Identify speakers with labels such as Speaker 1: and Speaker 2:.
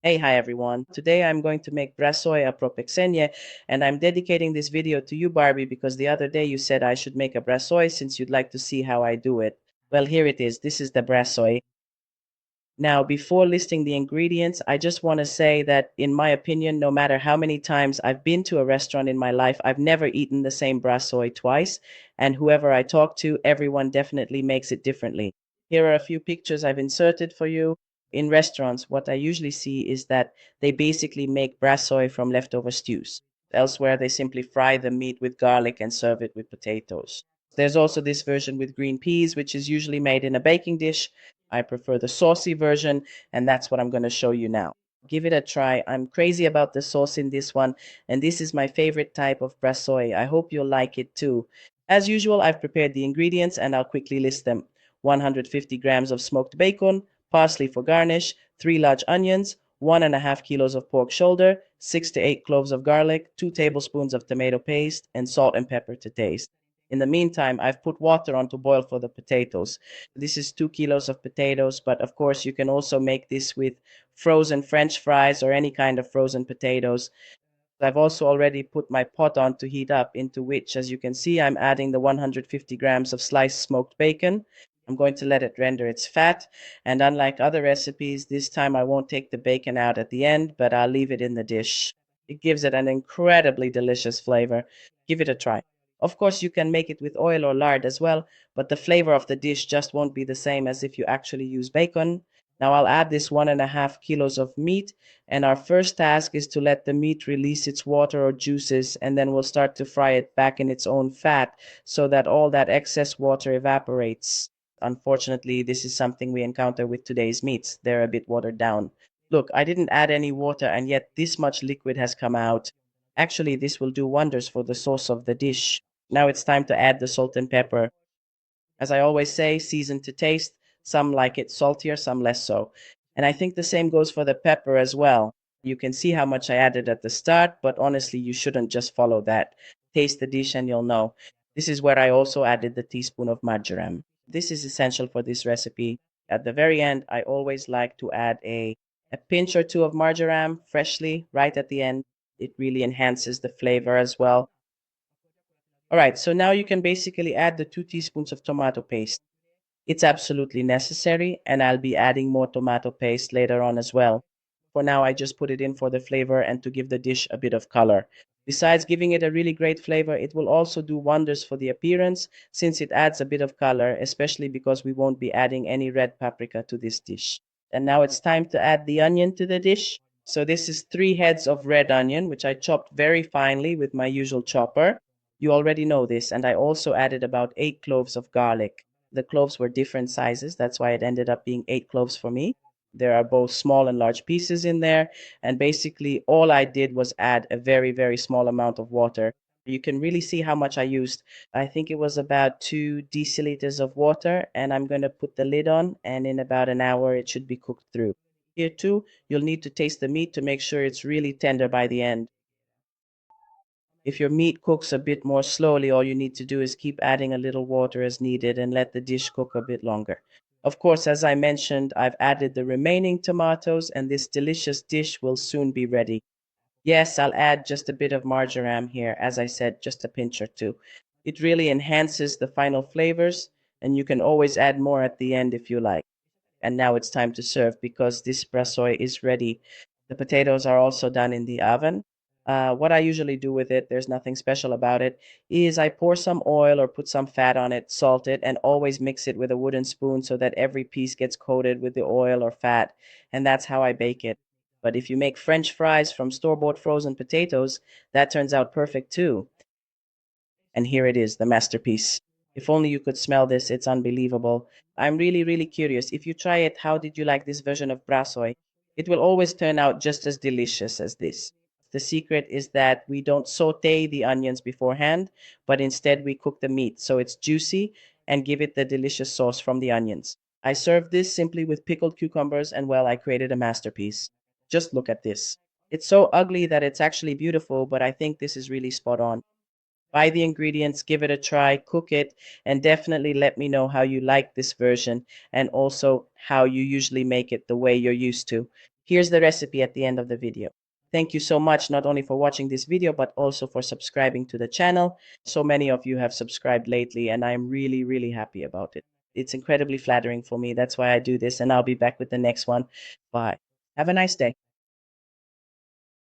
Speaker 1: Hey, hi everyone. Today I'm going to make Brassói Aprópecsenye, and I'm dedicating this video to you, Barbie, because the other day you said I should make a Brassói since you'd like to see how I do it. Well, here it is. This is the Brassói. Now, before listing the ingredients, I just want to say that, in my opinion, no matter how many times I've been to a restaurant in my life, I've never eaten the same Brassói twice, and whoever I talk to, everyone definitely makes it differently. Here are a few pictures I've inserted for you. In restaurants, what I usually see is that they basically make Brassói from leftover stews. Elsewhere, they simply fry the meat with garlic and serve it with potatoes. There's also this version with green peas, which is usually made in a baking dish. I prefer the saucy version, and that's what I'm going to show you now. Give it a try. I'm crazy about the sauce in this one, and this is my favorite type of brassoi. I hope you'll like it too. As usual, I've prepared the ingredients, and I'll quickly list them. 150 grams of smoked bacon, parsley for garnish, 3 large onions, 1.5 kilos of pork shoulder, 6 to 8 cloves of garlic, 2 tablespoons of tomato paste, and salt and pepper to taste. In the meantime, I've put water on to boil for the potatoes. This is 2 kilos of potatoes, but of course you can also make this with frozen French fries or any kind of frozen potatoes. I've also already put my pot on to heat up, into which, as you can see, I'm adding the 150 grams of sliced smoked bacon. I'm going to let it render its fat, and unlike other recipes, this time I won't take the bacon out at the end, but I'll leave it in the dish. It gives it an incredibly delicious flavor. Give it a try. Of course, you can make it with oil or lard as well, but the flavor of the dish just won't be the same as if you actually use bacon. Now I'll add this 1.5 kilos of meat, and our first task is to let the meat release its water or juices, and then we'll start to fry it back in its own fat so that all that excess water evaporates. Unfortunately, this is something we encounter with today's meats. They're a bit watered down. Look, I didn't add any water, and yet this much liquid has come out. Actually, this will do wonders for the sauce of the dish. Now it's time to add the salt and pepper. As I always say, season to taste. Some like it saltier, some less so. And I think the same goes for the pepper as well. You can see how much I added at the start, but honestly, you shouldn't just follow that. Taste the dish and you'll know. This is where I also added the teaspoon of marjoram. This is essential for this recipe. At the very end, I always like to add a pinch or two of marjoram freshly right at the end. It really enhances the flavor as well. All right, so now you can basically add the 2 teaspoons of tomato paste. It's absolutely necessary, and I'll be adding more tomato paste later on as well. For now, I just put it in for the flavor and to give the dish a bit of color. Besides giving it a really great flavor, it will also do wonders for the appearance since it adds a bit of color, especially because we won't be adding any red paprika to this dish. And now it's time to add the onion to the dish. So this is 3 heads of red onion, which I chopped very finely with my usual chopper. You already know this, and I also added about 8 cloves of garlic. The cloves were different sizes. That's why it ended up being 8 cloves for me. There are both small and large pieces in there. And basically, all I did was add a very, very small amount of water. You can really see how much I used. I think it was about 2 deciliters of water. And I'm going to put the lid on. And in about an hour, it should be cooked through. Here, too, you'll need to taste the meat to make sure it's really tender by the end. If your meat cooks a bit more slowly, all you need to do is keep adding a little water as needed and let the dish cook a bit longer. Of course, as I mentioned, I've added the remaining tomatoes and this delicious dish will soon be ready. Yes, I'll add just a bit of marjoram here, as I said, just a pinch or two. It really enhances the final flavors, and you can always add more at the end if you like. And now it's time to serve because this brassoi is ready. The potatoes are also done in the oven. What I usually do with it, there's nothing special about it, is I pour some oil or put some fat on it, salt it, and always mix it with a wooden spoon so that every piece gets coated with the oil or fat. And that's how I bake it. But if you make French fries from store-bought frozen potatoes, that turns out perfect too. And here it is, the masterpiece. If only you could smell this, it's unbelievable. I'm really, really curious. If you try it, how did you like this version of Brassói? It will always turn out just as delicious as this. The secret is that we don't saute the onions beforehand, but instead we cook the meat so it's juicy and give it the delicious sauce from the onions. I served this simply with pickled cucumbers, and well, I created a masterpiece. Just look at this. It's so ugly that it's actually beautiful, but I think this is really spot on. Buy the ingredients, give it a try, cook it, and definitely let me know how you like this version and also how you usually make it the way you're used to. Here's the recipe at the end of the video. Thank you so much, not only for watching this video, but also for subscribing to the channel. So many of you have subscribed lately, and I'm really, really happy about it. It's incredibly flattering for me. That's why I do this, and I'll be back with the next one. Bye. Have a nice day.